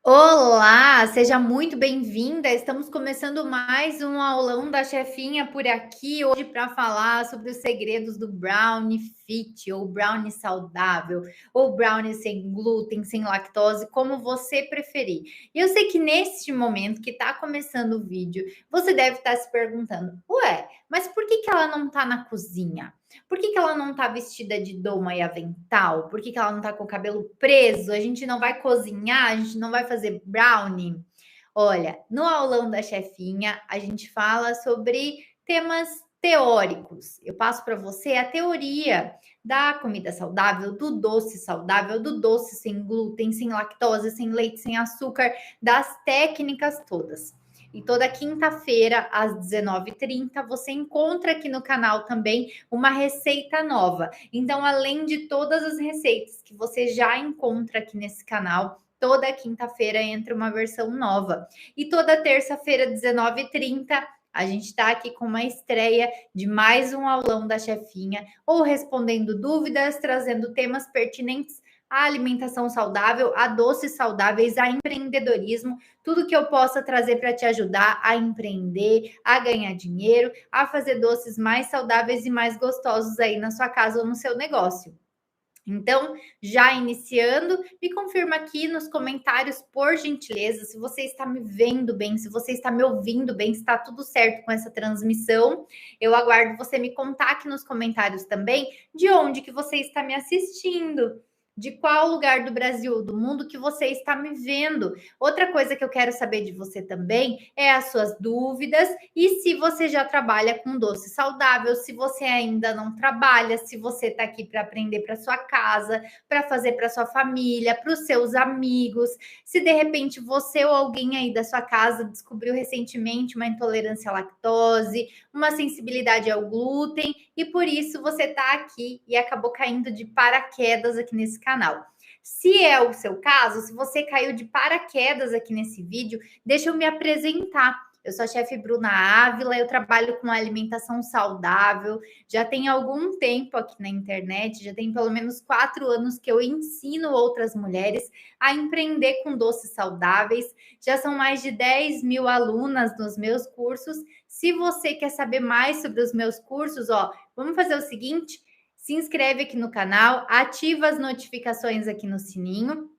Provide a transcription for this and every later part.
Olá, seja muito bem-vinda. Estamos começando mais um aulão da chefinha por aqui hoje para falar sobre os segredos do brownie fit ou brownie saudável ou brownie sem glúten, sem lactose, como você preferir. E eu sei que neste momento que está começando o vídeo, você deve estar se perguntando: "Ué, mas por que ela não está na cozinha? Por que ela não tá vestida de doma e avental? Por que ela não tá com o cabelo preso? A gente não vai cozinhar? A gente não vai fazer brownie?" Olha, no aulão da chefinha, a gente fala sobre temas teóricos. Eu passo para você a teoria da comida saudável, do doce sem glúten, sem lactose, sem leite, sem açúcar, das técnicas todas. E toda quinta-feira, às 19h30, você encontra aqui no canal também uma receita nova. Então, além de todas as receitas que você já encontra aqui nesse canal, toda quinta-feira entra uma versão nova. E toda terça-feira, 19h30, a gente está aqui com uma estreia de mais um aulão da chefinha, ou respondendo dúvidas, trazendo temas pertinentes à alimentação saudável, a doces saudáveis, a empreendedorismo, tudo que eu possa trazer para te ajudar a empreender, a ganhar dinheiro, a fazer doces mais saudáveis e mais gostosos aí na sua casa ou no seu negócio. Então, já iniciando, me confirma aqui nos comentários, por gentileza, se você está me vendo bem, se você está me ouvindo bem, se está tudo certo com essa transmissão. Eu aguardo você me contar aqui nos comentários também de onde que você está me assistindo. De qual lugar do Brasil, do mundo que você está me vendo. Outra coisa que eu quero saber de você também é as suas dúvidas e se você já trabalha com doce saudável, se você ainda não trabalha, se você está aqui para aprender para sua casa, para fazer para sua família, para os seus amigos, se de repente você ou alguém aí da sua casa descobriu recentemente uma intolerância à lactose, uma sensibilidade ao glúten e por isso você está aqui e acabou caindo de paraquedas aqui nesse canal. Se é o seu caso, se você caiu de paraquedas aqui nesse vídeo, deixa eu me apresentar. Eu sou a chefe Bruna Ávila, eu trabalho com alimentação saudável, já tem algum tempo aqui na internet, já tem pelo menos 4 anos que eu ensino outras mulheres a empreender com doces saudáveis, já são mais de 10 mil alunas nos meus cursos. Se você quer saber mais sobre os meus cursos, vamos fazer o seguinte, se inscreve aqui no canal, ativa as notificações aqui no sininho,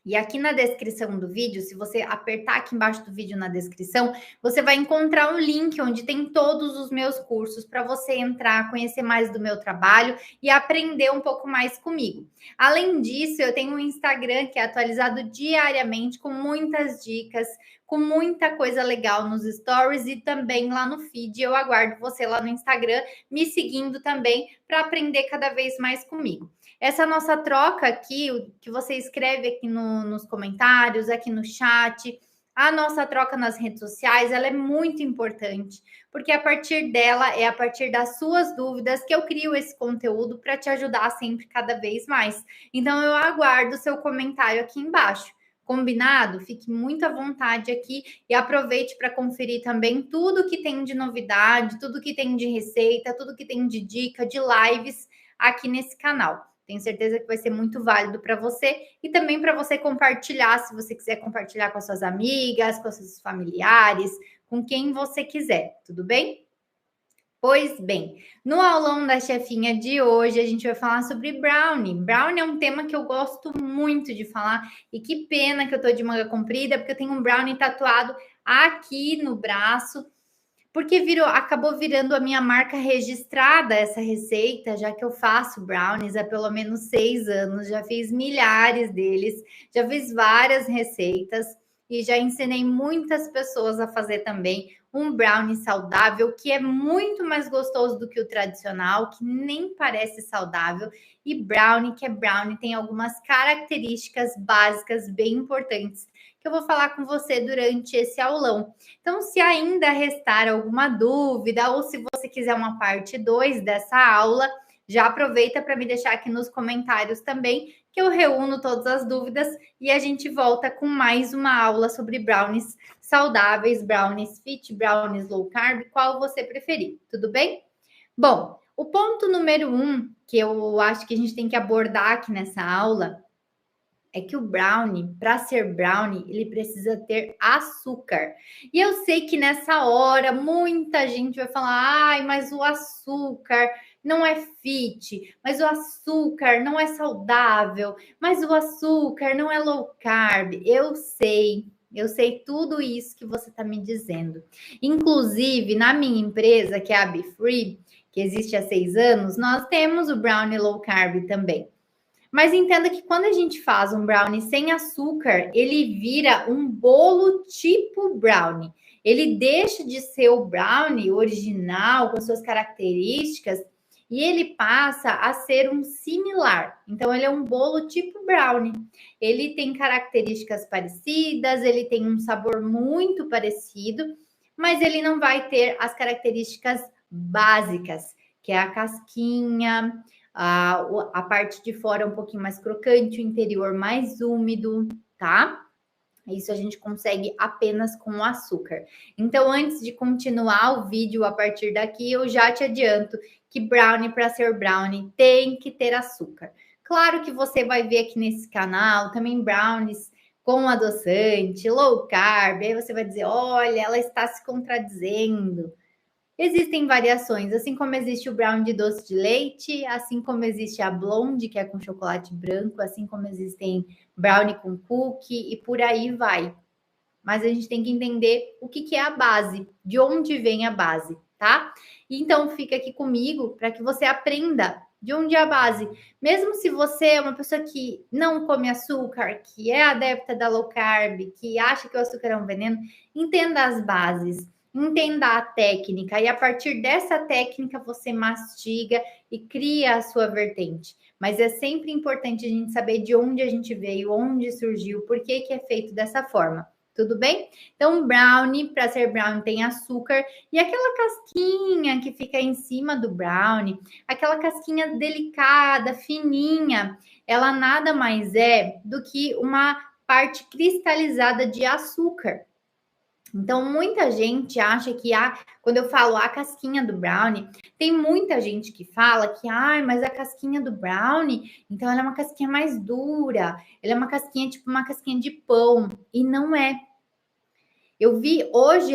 e aqui na descrição do vídeo, se você apertar aqui embaixo do vídeo na descrição, você vai encontrar um link onde tem todos os meus cursos para você entrar, conhecer mais do meu trabalho e aprender um pouco mais comigo. Além disso, eu tenho um Instagram que é atualizado diariamente com muitas dicas, com muita coisa legal nos stories e também lá no feed. Eu aguardo você lá no Instagram me seguindo também para aprender cada vez mais comigo. Essa nossa troca aqui, o que você escreve aqui nos comentários, aqui no chat, a nossa troca nas redes sociais, ela é muito importante, porque a partir dela, é a partir das suas dúvidas que eu crio esse conteúdo para te ajudar sempre cada vez mais. Então, eu aguardo o seu comentário aqui embaixo. Combinado? Fique muito à vontade aqui e aproveite para conferir também tudo que tem de novidade, tudo que tem de receita, tudo que tem de dica, de lives aqui nesse canal. Tenho certeza que vai ser muito válido para você e também para você compartilhar, se você quiser compartilhar com as suas amigas, com os seus familiares, com quem você quiser, tudo bem? Pois bem, no aulão da chefinha de hoje, a gente vai falar sobre brownie. Brownie é um tema que eu gosto muito de falar e que pena que eu tô de manga comprida, porque eu tenho um brownie tatuado aqui no braço porque acabou virando a minha marca registrada essa receita, já que eu faço brownies há pelo menos 6 anos, já fiz milhares deles, já fiz várias receitas e já ensinei muitas pessoas a fazer também um brownie saudável, que é muito mais gostoso do que o tradicional, que nem parece saudável, e brownie, que é brownie, tem algumas características básicas bem importantes que eu vou falar com você durante esse aulão. Então, se ainda restar alguma dúvida ou se você quiser uma parte 2 dessa aula, já aproveita para me deixar aqui nos comentários também, que eu reúno todas as dúvidas e a gente volta com mais uma aula sobre brownies saudáveis, brownies fit, brownies low carb, qual você preferir, tudo bem? Bom, o ponto número 1 que eu acho que a gente tem que abordar aqui nessa aula é que o brownie, para ser brownie, ele precisa ter açúcar. E eu sei que nessa hora muita gente vai falar: ai, mas o açúcar não é fit, mas o açúcar não é saudável, mas o açúcar não é low carb. Eu sei tudo isso que você está me dizendo. Inclusive, na minha empresa, que é a Be Free, que existe há 6 anos, nós temos o brownie low carb também. Mas entenda que quando a gente faz um brownie sem açúcar, ele vira um bolo tipo brownie. Ele deixa de ser o brownie original, com suas características, e ele passa a ser um similar. Então, ele é um bolo tipo brownie. Ele tem características parecidas, ele tem um sabor muito parecido, mas ele não vai ter as características básicas, que é a casquinha, a parte de fora um pouquinho mais crocante, o interior mais úmido, tá? Isso a gente consegue apenas com o açúcar. Então, antes de continuar o vídeo a partir daqui, eu já te adianto que brownie, para ser brownie, tem que ter açúcar. Claro que você vai ver aqui nesse canal também brownies com adoçante, low carb, aí você vai dizer, olha, ela está se contradizendo. Existem variações, assim como existe o brownie de doce de leite, assim como existe a blonde, que é com chocolate branco, assim como existem brownie com cookie e por aí vai. Mas a gente tem que entender o que é a base, de onde vem a base, tá? Então fica aqui comigo para que você aprenda de onde é a base. Mesmo se você é uma pessoa que não come açúcar, que é adepta da low carb, que acha que o açúcar é um veneno, entenda as bases. Entenda a técnica e a partir dessa técnica você mastiga e cria a sua vertente. Mas é sempre importante a gente saber de onde a gente veio, onde surgiu, por que é feito dessa forma. Tudo bem? Então, brownie, para ser brownie, tem açúcar e aquela casquinha que fica em cima do brownie, aquela casquinha delicada, fininha, ela nada mais é do que uma parte cristalizada de açúcar. Então, muita gente acha que quando eu falo a casquinha do brownie, tem muita gente que fala que, mas a casquinha do brownie, então ela é uma casquinha mais dura, ela é uma casquinha tipo uma casquinha de pão, e não é. Eu vi hoje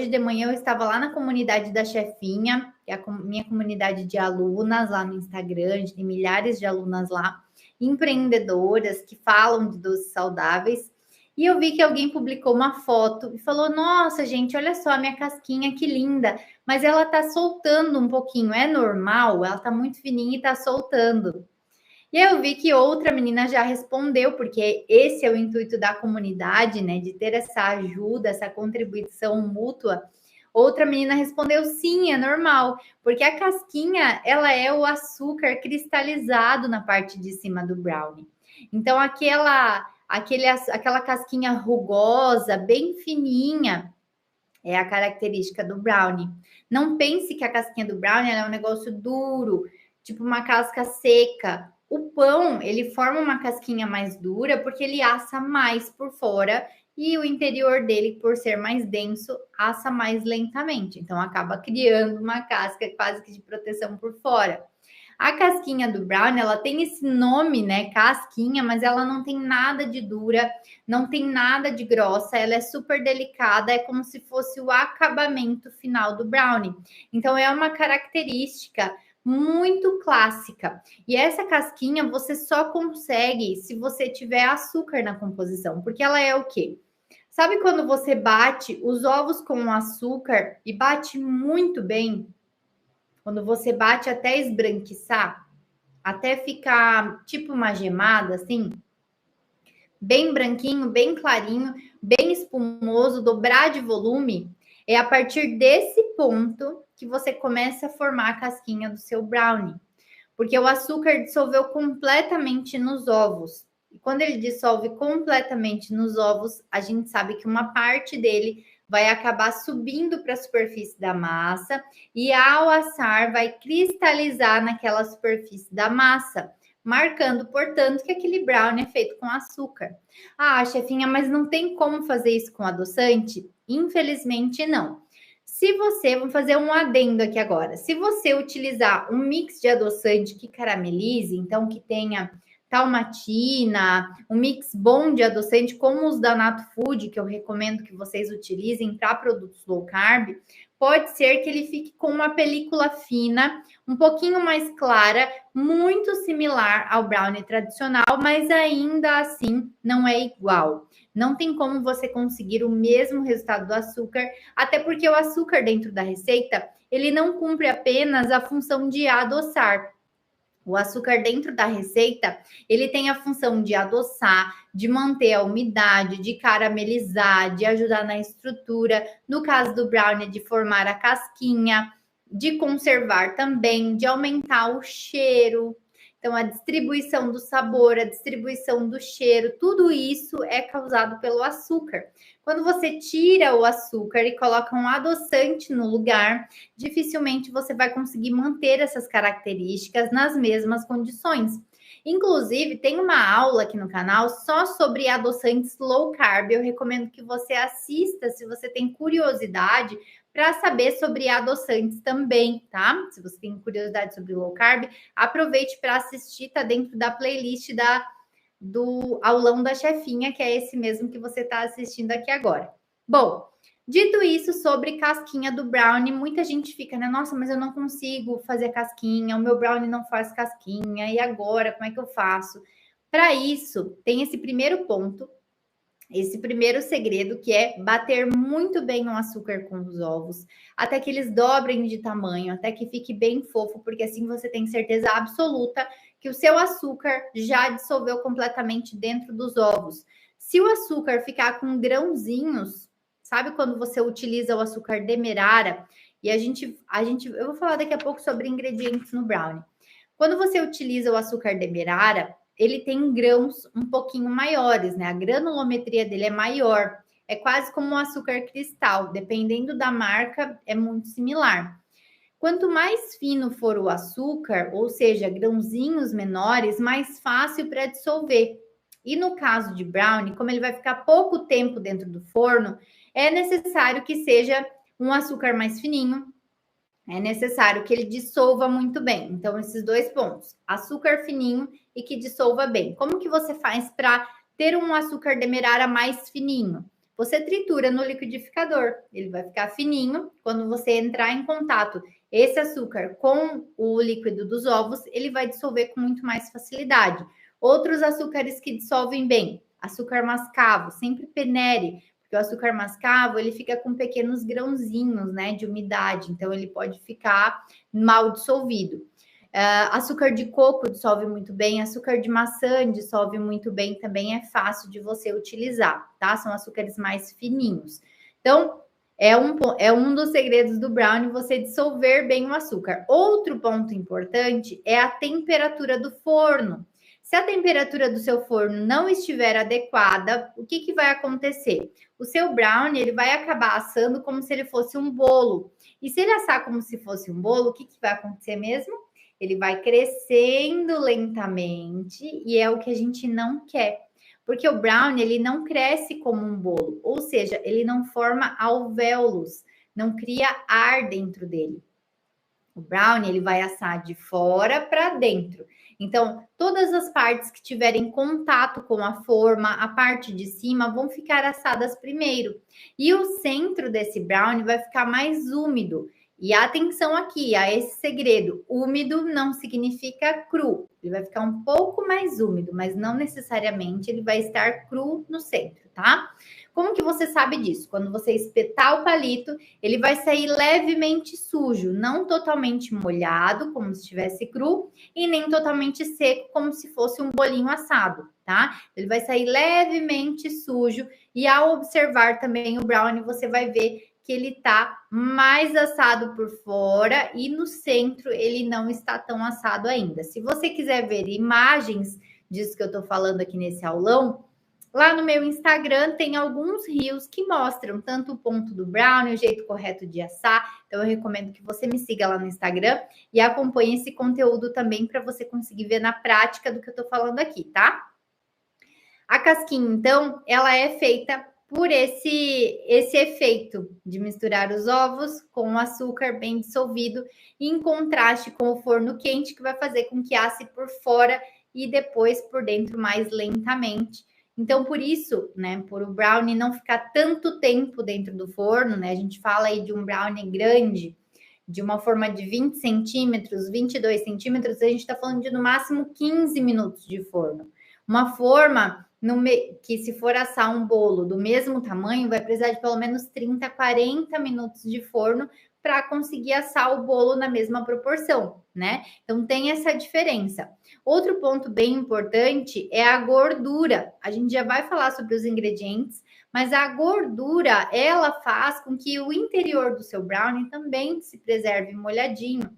de manhã, eu estava lá na comunidade da Chefinha, que é a minha comunidade de alunas lá no Instagram, a gente tem milhares de alunas lá, empreendedoras que falam de doces saudáveis. E eu vi que alguém publicou uma foto e falou: nossa, gente, olha só a minha casquinha, que linda. Mas ela tá soltando um pouquinho, é normal? Ela tá muito fininha e tá soltando. E aí eu vi que outra menina já respondeu, porque esse é o intuito da comunidade, né? De ter essa ajuda, essa contribuição mútua. Outra menina respondeu: sim, é normal, porque a casquinha, ela é o açúcar cristalizado na parte de cima do brownie. Então, aquela casquinha rugosa, bem fininha, é a característica do brownie. Não pense que a casquinha do brownie é um negócio duro, tipo uma casca seca. O pão, ele forma uma casquinha mais dura porque ele assa mais por fora e o interior dele, por ser mais denso, assa mais lentamente. Então, acaba criando uma casca quase que de proteção por fora. A casquinha do brownie, ela tem esse nome, né? Casquinha, mas ela não tem nada de dura, não tem nada de grossa, ela é super delicada, é como se fosse o acabamento final do brownie. Então, é uma característica muito clássica. E essa casquinha você só consegue se você tiver açúcar na composição, porque ela é o quê? Sabe quando você bate os ovos com açúcar e bate muito bem? Quando você bate até esbranquiçar, até ficar tipo uma gemada, assim, bem branquinho, bem clarinho, bem espumoso, dobrar de volume, é a partir desse ponto que você começa a formar a casquinha do seu brownie. Porque o açúcar dissolveu completamente nos ovos. E quando ele dissolve completamente nos ovos, a gente sabe que uma parte dele vai acabar subindo para a superfície da massa e ao assar vai cristalizar naquela superfície da massa, marcando, portanto, que aquele brownie é feito com açúcar. Chefinha, mas não tem como fazer isso com adoçante? Infelizmente, não. Vamos fazer um adendo aqui agora. Se você utilizar um mix de adoçante que caramelize, então que tenha Dalmatina, um mix bom de adoçante, como os da Nato Food, que eu recomendo que vocês utilizem para produtos low carb, pode ser que ele fique com uma película fina, um pouquinho mais clara, muito similar ao brownie tradicional, mas ainda assim não é igual. Não tem como você conseguir o mesmo resultado do açúcar, até porque o açúcar dentro da receita, ele não cumpre apenas a função de adoçar. O açúcar dentro da receita, ele tem a função de adoçar, de manter a umidade, de caramelizar, de ajudar na estrutura. No caso do brownie, de formar a casquinha, de conservar também, de aumentar o cheiro. Então, a distribuição do sabor, a distribuição do cheiro, tudo isso é causado pelo açúcar. Quando você tira o açúcar e coloca um adoçante no lugar, dificilmente você vai conseguir manter essas características nas mesmas condições. Inclusive, tem uma aula aqui no canal só sobre adoçantes low carb. Eu recomendo que você assista se você tem curiosidade para saber sobre adoçantes também, tá? Se você tem curiosidade sobre low carb, aproveite para assistir, tá dentro da playlist do aulão da chefinha, que é esse mesmo que você está assistindo aqui agora. Bom, dito isso sobre casquinha do brownie, muita gente fica, né? Nossa, mas eu não consigo fazer casquinha, o meu brownie não faz casquinha, e agora, como é que eu faço? Para isso, tem esse primeiro ponto, esse primeiro segredo, que é bater muito bem o açúcar com os ovos, até que eles dobrem de tamanho, até que fique bem fofo, porque assim você tem certeza absoluta que o seu açúcar já dissolveu completamente dentro dos ovos. Se o açúcar ficar com grãozinhos, sabe quando você utiliza o açúcar demerara? E eu vou falar daqui a pouco sobre ingredientes no brownie. Quando você utiliza o açúcar demerara, ele tem grãos um pouquinho maiores, né? A granulometria dele é maior. É quase como um açúcar cristal. Dependendo da marca, é muito similar. Quanto mais fino for o açúcar, ou seja, grãozinhos menores, mais fácil para dissolver. E no caso de brownie, como ele vai ficar pouco tempo dentro do forno, é necessário que seja um açúcar mais fininho, é necessário que ele dissolva muito bem. Então, esses dois pontos, açúcar fininho e que dissolva bem. Como que você faz para ter um açúcar demerara mais fininho? Você tritura no liquidificador, ele vai ficar fininho. Quando você entrar em contato esse açúcar com o líquido dos ovos, ele vai dissolver com muito mais facilidade. Outros açúcares que dissolvem bem, açúcar mascavo, sempre peneire, porque o açúcar mascavo, ele fica com pequenos grãozinhos, né, de umidade, então ele pode ficar mal dissolvido. Açúcar de coco dissolve muito bem, açúcar de maçã dissolve muito bem, também é fácil de você utilizar, tá? São açúcares mais fininhos. Então, é um dos segredos do brownie você dissolver bem o açúcar. Outro ponto importante é a temperatura do forno. Se a temperatura do seu forno não estiver adequada, o que vai acontecer? O seu brownie, ele vai acabar assando como se ele fosse um bolo. E se ele assar como se fosse um bolo, o que vai acontecer mesmo? Ele vai crescendo lentamente e é o que a gente não quer. Porque o brownie, ele não cresce como um bolo, ou seja, ele não forma alvéolos, não cria ar dentro dele. O brownie, ele vai assar de fora para dentro. Então, todas as partes que tiverem contato com a forma, a parte de cima, vão ficar assadas primeiro. E o centro desse brownie vai ficar mais úmido. E atenção aqui a esse segredo: úmido não significa cru. Ele vai ficar um pouco mais úmido, mas não necessariamente ele vai estar cru no centro, tá? Como que você sabe disso? Quando você espetar o palito, ele vai sair levemente sujo, não totalmente molhado, como se estivesse cru, e nem totalmente seco, como se fosse um bolinho assado, tá? Ele vai sair levemente sujo, e ao observar também o brownie, você vai ver que ele tá mais assado por fora e no centro ele não está tão assado ainda. Se você quiser ver imagens disso que eu tô falando aqui nesse aulão, lá no meu Instagram tem alguns reels que mostram tanto o ponto do brownie, o jeito correto de assar. Então eu recomendo que você me siga lá no Instagram e acompanhe esse conteúdo também para você conseguir ver na prática do que eu tô falando aqui, tá? A casquinha, então, ela é feita por esse efeito de misturar os ovos com o açúcar bem dissolvido, em contraste com o forno quente, que vai fazer com que asse por fora e depois por dentro mais lentamente. Então, por isso, né, por o brownie não ficar tanto tempo dentro do forno, né, a gente fala aí de um brownie grande, de uma forma de 20 centímetros, 22 centímetros, a gente está falando de no máximo 15 minutos de forno. Uma forma que se for assar um bolo do mesmo tamanho, vai precisar de pelo menos 30, 40 minutos de forno para conseguir assar o bolo na mesma proporção, né? Então tem essa diferença. Outro ponto bem importante é a gordura. A gente já vai falar sobre os ingredientes, mas a gordura, ela faz com que o interior do seu brownie também se preserve molhadinho.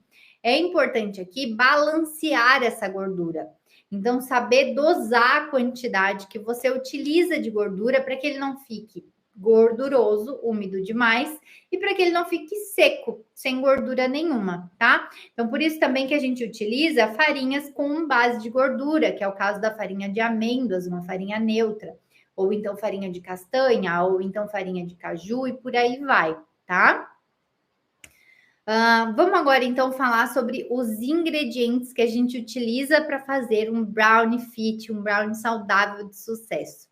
É importante aqui balancear essa gordura. Então, saber dosar a quantidade que você utiliza de gordura para que ele não fique gorduroso, úmido demais, e para que ele não fique seco, sem gordura nenhuma, tá? Então, por isso também que a gente utiliza farinhas com base de gordura, que é o caso da farinha de amêndoas, uma farinha neutra, ou então farinha de castanha, ou então farinha de caju, e por aí vai, tá? Vamos agora, então, falar sobre os ingredientes que a gente utiliza para fazer um brownie fit, um brownie saudável de sucesso.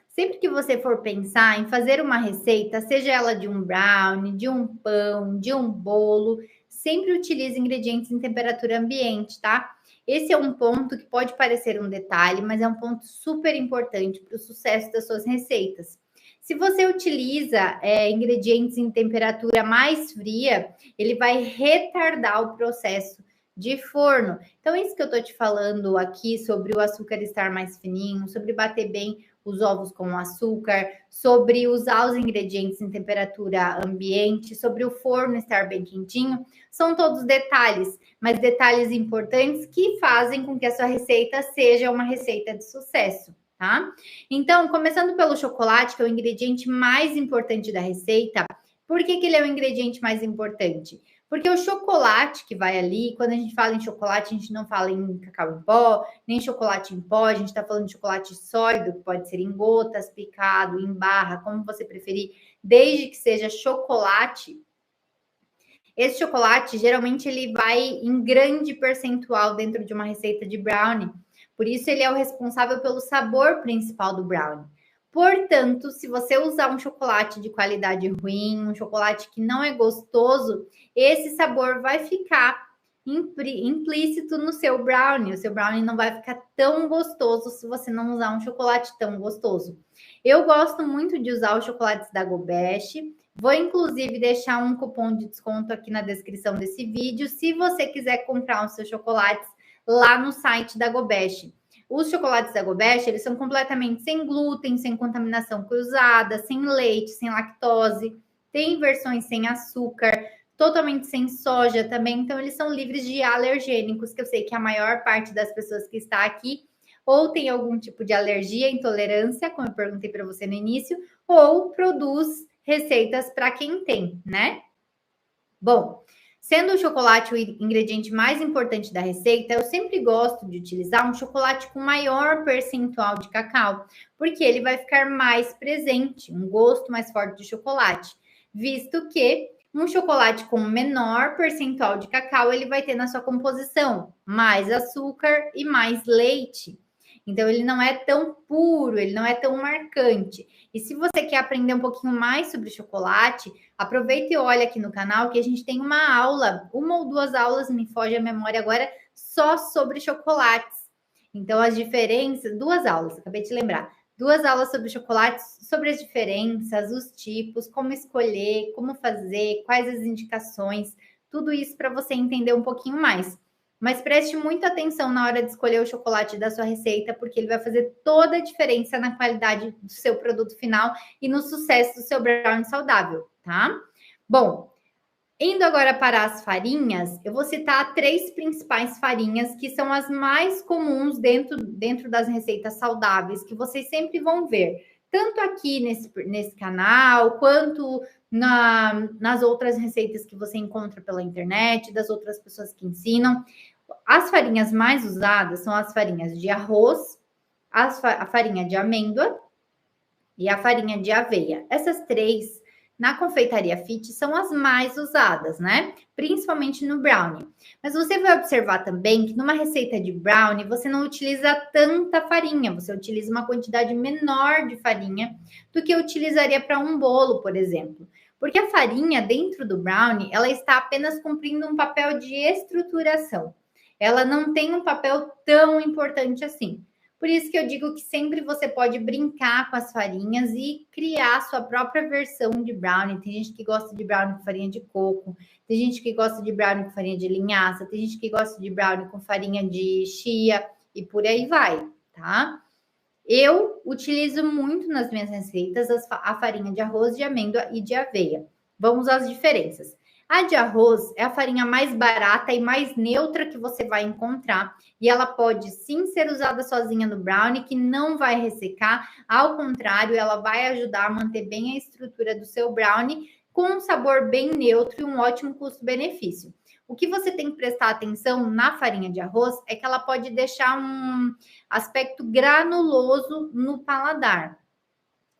Sempre que você for pensar em fazer uma receita, seja ela de um brownie, de um pão, de um bolo, sempre utilize ingredientes em temperatura ambiente, tá? Esse é um ponto que pode parecer um detalhe, mas é um ponto super importante para o sucesso das suas receitas. Se você utiliza ingredientes em temperatura mais fria, ele vai retardar o processo de forno. Então, isso que eu tô te falando aqui sobre o açúcar estar mais fininho, sobre bater bem os ovos com açúcar, sobre usar os ingredientes em temperatura ambiente, sobre o forno estar bem quentinho, são todos detalhes, mas detalhes importantes que fazem com que a sua receita seja uma receita de sucesso. Tá? Então, começando pelo chocolate, que é o ingrediente mais importante da receita. Por que ele é o ingrediente mais importante? Porque o chocolate que vai ali, quando a gente fala em chocolate, a gente não fala em cacau em pó, nem chocolate em pó, a gente está falando de chocolate sólido, que pode ser em gotas, picado, em barra, como você preferir, desde que seja chocolate. Esse chocolate, geralmente, ele vai em grande percentual dentro de uma receita de brownie. Por isso, ele é o responsável pelo sabor principal do brownie. Portanto, se você usar um chocolate de qualidade ruim, um chocolate que não é gostoso, esse sabor vai ficar implícito no seu brownie. O seu brownie não vai ficar tão gostoso se você não usar um chocolate tão gostoso. Eu gosto muito de usar os chocolates da Gobest. Vou, inclusive, deixar um cupom de desconto aqui na descrição desse vídeo, se você quiser comprar os seus chocolates lá no site da Gobest. Os chocolates da Gobest, eles são completamente sem glúten, sem contaminação cruzada, sem leite, sem lactose. Tem versões sem açúcar, totalmente sem soja também. Então, eles são livres de alergênicos, que eu sei que a maior parte das pessoas que está aqui ou tem algum tipo de alergia, intolerância, como eu perguntei para você no início, ou produz receitas para quem tem, né? Bom, sendo o chocolate o ingrediente mais importante da receita, eu sempre gosto de utilizar um chocolate com maior percentual de cacau, porque ele vai ficar mais presente, um gosto mais forte de chocolate, visto que um chocolate com menor percentual de cacau, ele vai ter na sua composição mais açúcar e mais leite. Então, ele não é tão puro, ele não é tão marcante. E se você quer aprender um pouquinho mais sobre chocolate, aproveita e olha aqui no canal que a gente tem uma aula, uma ou duas aulas, me foge a memória agora, só sobre chocolates. Então, as diferenças, duas aulas, acabei de lembrar. Duas aulas sobre chocolates, sobre as diferenças, os tipos, como escolher, como fazer, quais as indicações, tudo isso para você entender um pouquinho mais. Mas preste muita atenção na hora de escolher o chocolate da sua receita, porque ele vai fazer toda a diferença na qualidade do seu produto final e no sucesso do seu brownie saudável, tá? Bom, indo agora para as farinhas, eu vou citar 3 principais farinhas que são as mais comuns dentro das receitas saudáveis, que vocês sempre vão ver, tanto aqui nesse canal, quanto nas outras receitas que você encontra pela internet, das outras pessoas que ensinam. As farinhas mais usadas são as farinhas de arroz, a farinha de amêndoa e a farinha de aveia. Essas 3, na confeitaria fit são as mais usadas, né? Principalmente no brownie. Mas você vai observar também que numa receita de brownie você não utiliza tanta farinha, você utiliza uma quantidade menor de farinha do que utilizaria para um bolo, por exemplo. Porque a farinha dentro do brownie, ela está apenas cumprindo um papel de estruturação. Ela não tem um papel tão importante assim. Por isso que eu digo que sempre você pode brincar com as farinhas e criar sua própria versão de brownie. Tem gente que gosta de brownie com farinha de coco, tem gente que gosta de brownie com farinha de linhaça, tem gente que gosta de brownie com farinha de chia e por aí vai, tá? Eu utilizo muito nas minhas receitas a farinha de arroz, de amêndoa e de aveia. Vamos às diferenças. A de arroz é a farinha mais barata e mais neutra que você vai encontrar. E ela pode sim ser usada sozinha no brownie, que não vai ressecar. Ao contrário, ela vai ajudar a manter bem a estrutura do seu brownie, com um sabor bem neutro e um ótimo custo-benefício. O que você tem que prestar atenção na farinha de arroz é que ela pode deixar um aspecto granuloso no paladar.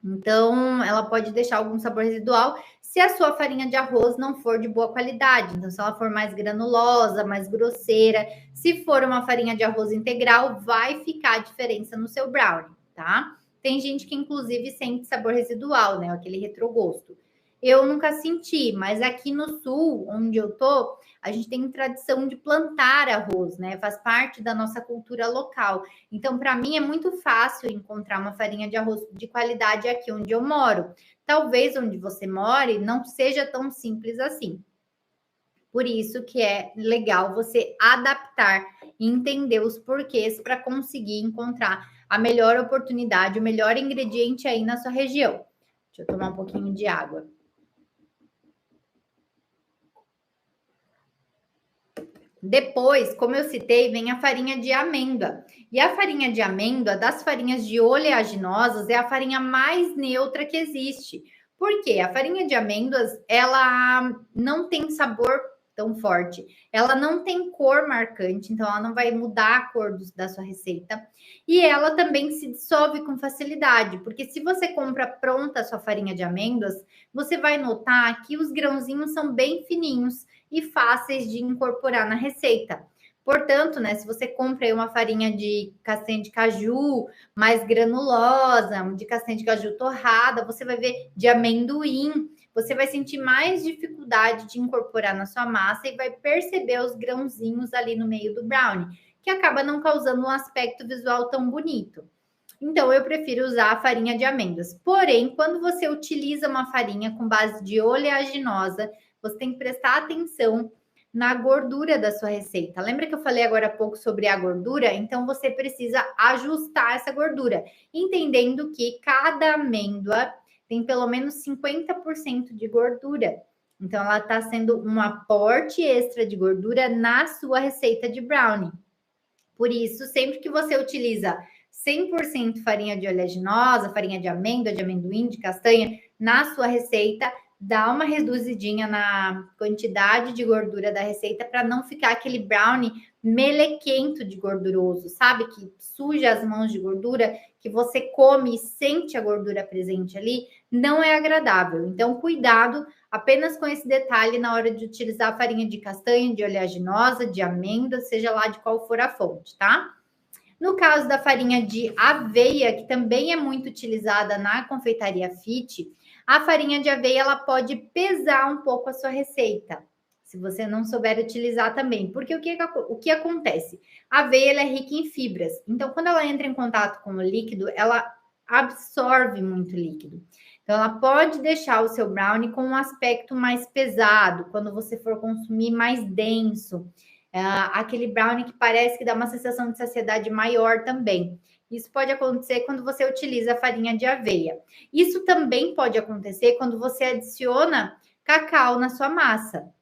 Então, ela pode deixar algum sabor residual se a sua farinha de arroz não for de boa qualidade. Então, se ela for mais granulosa, mais grosseira, se for uma farinha de arroz integral, vai ficar a diferença no seu brownie, tá? Tem gente que, inclusive, sente sabor residual, né? Aquele retrogosto. Eu nunca senti, mas aqui no sul, onde eu tô, a gente tem tradição de plantar arroz, né? Faz parte da nossa cultura local. Então, para mim, é muito fácil encontrar uma farinha de arroz de qualidade aqui onde eu moro. Talvez onde você more não seja tão simples assim. Por isso que é legal você adaptar e entender os porquês para conseguir encontrar a melhor oportunidade, o melhor ingrediente aí na sua região. Deixa eu tomar um pouquinho de água. Depois, como eu citei, vem a farinha de amêndoa. E a farinha de amêndoa, das farinhas de oleaginosas, é a farinha mais neutra que existe. Por quê? A farinha de amêndoas, ela não tem sabor tão forte. Ela não tem cor marcante, então ela não vai mudar a cor da sua receita. E ela também se dissolve com facilidade, porque se você compra pronta a sua farinha de amêndoas, você vai notar que os grãozinhos são bem fininhos e fáceis de incorporar na receita. Portanto, né, se você compra uma farinha de castanha de caju mais granulosa, de castanha de caju torrada, você vai ver de amendoim, você vai sentir mais dificuldade de incorporar na sua massa e vai perceber os grãozinhos ali no meio do brownie, que acaba não causando um aspecto visual tão bonito. Então, eu prefiro usar a farinha de amêndoas. Porém, quando você utiliza uma farinha com base de oleaginosa, você tem que prestar atenção na gordura da sua receita. Lembra que eu falei agora há pouco sobre a gordura? Então, você precisa ajustar essa gordura, entendendo que cada amêndoa tem pelo menos 50% de gordura. Então, ela está sendo um aporte extra de gordura na sua receita de brownie. Por isso, sempre que você utiliza 100% farinha de oleaginosa, farinha de amêndoa, de amendoim, de castanha, na sua receita, dá uma reduzidinha na quantidade de gordura da receita para não ficar aquele brownie melequento de gorduroso, sabe? Que suja as mãos de gordura, que você come e sente a gordura presente ali, não é agradável. Então, cuidado apenas com esse detalhe na hora de utilizar a farinha de castanha, de oleaginosa, de amêndoa, seja lá de qual for a fonte, tá? No caso da farinha de aveia, que também é muito utilizada na confeitaria fit, a farinha de aveia ela pode pesar um pouco a sua receita, se você não souber utilizar também. Porque o que acontece? A aveia ela é rica em fibras, então quando ela entra em contato com o líquido, ela absorve muito líquido. Então, ela pode deixar o seu brownie com um aspecto mais pesado, quando você for consumir mais denso. Aquele brownie que parece que dá uma sensação de saciedade maior também. Isso pode acontecer quando você utiliza a farinha de aveia. Isso também pode acontecer quando você adiciona cacau na sua massa.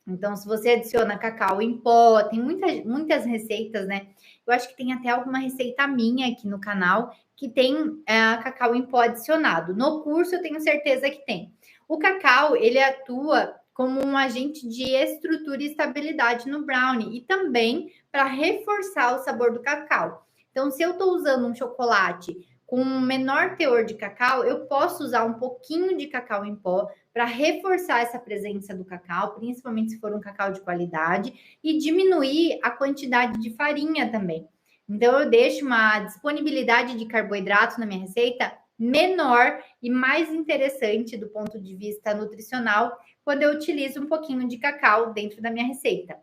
Então, se você adiciona cacau em pó, tem muitas receitas, né? Eu acho que tem até alguma receita minha aqui no canal que tem cacau em pó adicionado. No curso, eu tenho certeza que tem. O cacau, ele atua como um agente de estrutura e estabilidade no brownie e também para reforçar o sabor do cacau. Então, se eu estou usando um chocolate com um menor teor de cacau, eu posso usar um pouquinho de cacau em pó para reforçar essa presença do cacau, principalmente se for um cacau de qualidade, e diminuir a quantidade de farinha também. Então, eu deixo uma disponibilidade de carboidrato na minha receita menor e mais interessante do ponto de vista nutricional quando eu utilizo um pouquinho de cacau dentro da minha receita.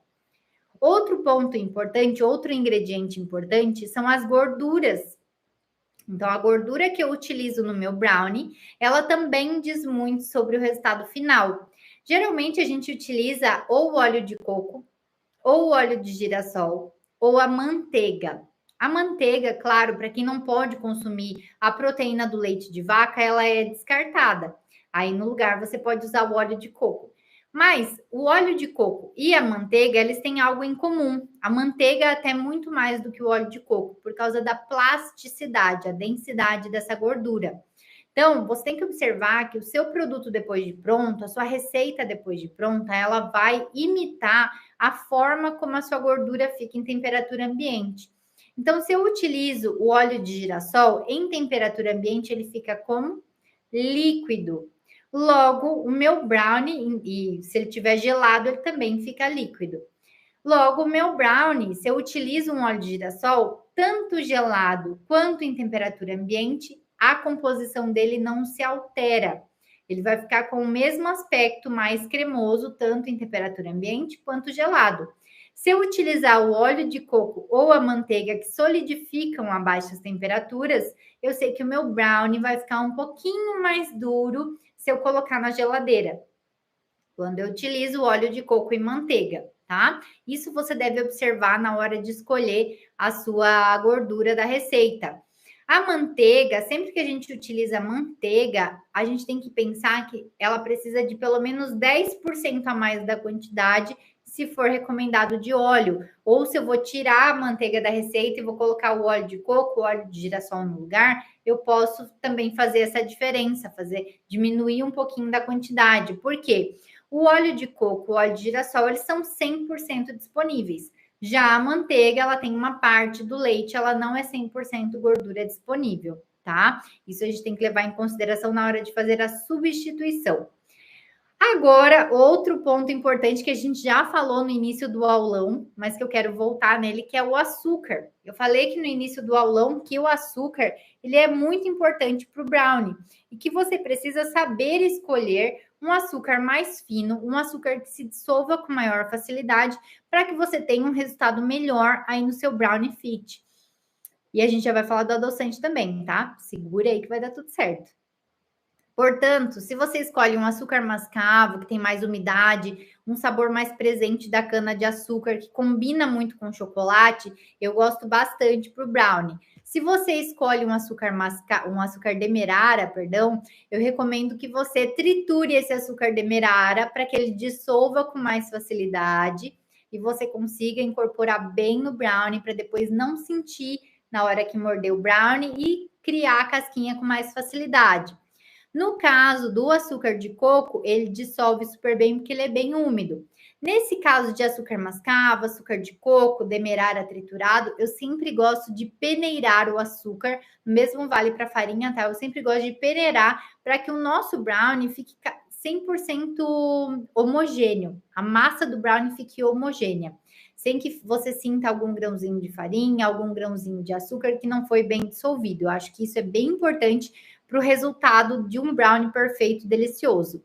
Outro ponto importante, outro ingrediente importante são as gorduras. Então, a gordura que eu utilizo no meu brownie, ela também diz muito sobre o resultado final. Geralmente, a gente utiliza ou o óleo de coco, ou o óleo de girassol, ou a manteiga. A manteiga, claro, para quem não pode consumir a proteína do leite de vaca, ela é descartada. Aí, no lugar, você pode usar o óleo de coco. Mas o óleo de coco e a manteiga, eles têm algo em comum. A manteiga é até muito mais do que o óleo de coco, por causa da plasticidade, a densidade dessa gordura. Então, você tem que observar que o seu produto depois de pronto, a sua receita depois de pronta, ela vai imitar a forma como a sua gordura fica em temperatura ambiente. Então, se eu utilizo o óleo de girassol em temperatura ambiente, ele fica como líquido. Logo, o meu brownie, e se ele tiver gelado, ele também fica líquido. Logo, o meu brownie, se eu utilizo um óleo de girassol, tanto gelado quanto em temperatura ambiente, a composição dele não se altera. Ele vai ficar com o mesmo aspecto mais cremoso, tanto em temperatura ambiente quanto gelado. Se eu utilizar o óleo de coco ou a manteiga que solidificam a baixas temperaturas, eu sei que o meu brownie vai ficar um pouquinho mais duro se eu colocar na geladeira. Quando eu utilizo óleo de coco e manteiga, tá? Isso você deve observar na hora de escolher a sua gordura da receita. A manteiga, sempre que a gente utiliza manteiga, a gente tem que pensar que ela precisa de pelo menos 10% a mais da quantidade se for recomendado de óleo. Ou se eu vou tirar a manteiga da receita e vou colocar o óleo de coco, o óleo de girassol no lugar, eu posso também fazer essa diferença, diminuir um pouquinho da quantidade. Por quê? O óleo de coco, o óleo de girassol, eles são 100% disponíveis. Já a manteiga, ela tem uma parte do leite, ela não é 100% gordura disponível, tá? Isso a gente tem que levar em consideração na hora de fazer a substituição. Agora, outro ponto importante que a gente já falou no início do aulão, mas que eu quero voltar nele, que é o açúcar. Eu falei que no início do aulão que o açúcar, ele é muito importante para o brownie e que você precisa saber escolher um açúcar mais fino, um açúcar que se dissolva com maior facilidade para que você tenha um resultado melhor aí no seu brownie fit. E a gente já vai falar do adoçante também, tá? Segura aí que vai dar tudo certo. Portanto, se você escolhe um açúcar mascavo, que tem mais umidade, um sabor mais presente da cana-de-açúcar, que combina muito com chocolate, eu gosto bastante para o brownie. Se você escolhe um açúcar demerara, perdão, eu recomendo que você triture esse açúcar demerara para que ele dissolva com mais facilidade e você consiga incorporar bem no brownie para depois não sentir na hora que morder o brownie e criar a casquinha com mais facilidade. No caso do açúcar de coco, ele dissolve super bem porque ele é bem úmido. Nesse caso de açúcar mascavo, açúcar de coco, demerara triturado, eu sempre gosto de peneirar o açúcar, no mesmo vale para farinha, tá? Eu sempre gosto de peneirar para que o nosso brownie fique 100% homogêneo. A massa do brownie fique homogênea, sem que você sinta algum grãozinho de farinha, algum grãozinho de açúcar que não foi bem dissolvido. Eu acho que isso é bem importante para o resultado de um brownie perfeito, delicioso.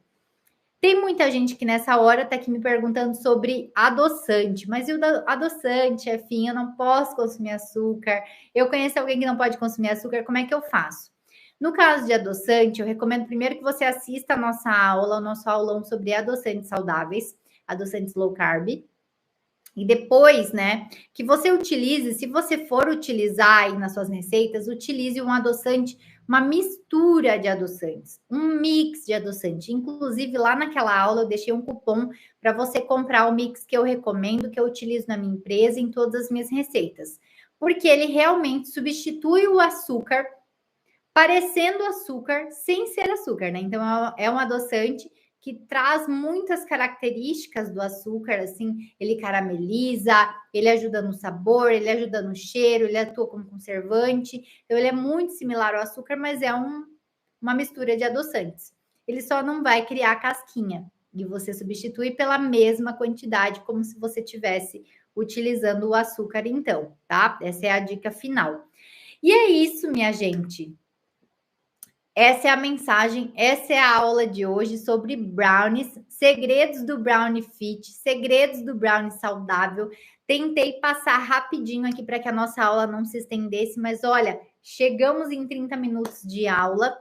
Tem muita gente que nessa hora está aqui me perguntando sobre adoçante, mas e o adoçante, chefinha, eu não posso consumir açúcar. Eu conheço alguém que não pode consumir açúcar, como é que eu faço? No caso de adoçante, eu recomendo primeiro que você assista a nossa aula, o nosso aulão sobre adoçantes saudáveis, adoçantes low carb. E depois, né, que você utilize, se você for utilizar aí nas suas receitas, utilize um adoçante, uma mistura de adoçantes, um mix de adoçante. Inclusive, lá naquela aula eu deixei um cupom para você comprar o mix que eu recomendo, que eu utilizo na minha empresa, em todas as minhas receitas. Porque ele realmente substitui o açúcar, parecendo açúcar, sem ser açúcar, né? Então, é um adoçante que traz muitas características do açúcar, assim, ele carameliza, ele ajuda no sabor, ele ajuda no cheiro, ele atua como conservante, então ele é muito similar ao açúcar, mas é uma mistura de adoçantes. ele só não vai criar casquinha. E você substitui pela mesma quantidade, como se você tivesse utilizando o açúcar, então, tá? Essa é a dica final. E é isso, minha gente. Essa é a mensagem, essa é a aula de hoje sobre brownies, segredos do brownie fit, segredos do brownie saudável. Tentei passar rapidinho aqui para que a nossa aula não se estendesse, mas olha, chegamos em 30 minutos de aula.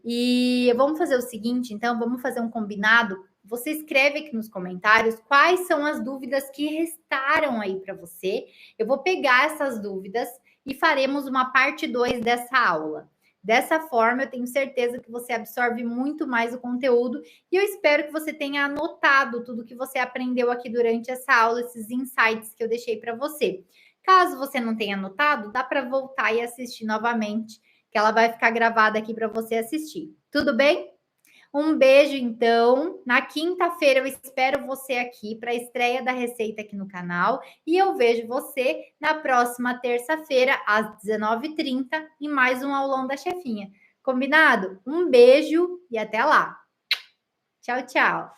E vamos fazer o seguinte, então, vamos fazer um combinado. Você escreve aqui nos comentários quais são as dúvidas que restaram aí para você. Eu vou pegar essas dúvidas e faremos uma parte 2 dessa aula. Dessa forma, eu tenho certeza que você absorve muito mais o conteúdo e eu espero que você tenha anotado tudo que você aprendeu aqui durante essa aula, esses insights que eu deixei para você. Caso você não tenha anotado, dá para voltar e assistir novamente, que ela vai ficar gravada aqui para você assistir. Tudo bem? Um beijo, então. Na quinta-feira eu espero você aqui para a estreia da receita aqui no canal. E eu vejo você na próxima terça-feira, às 19h30, em mais um aulão da chefinha. Combinado? Um beijo e até lá. Tchau, tchau.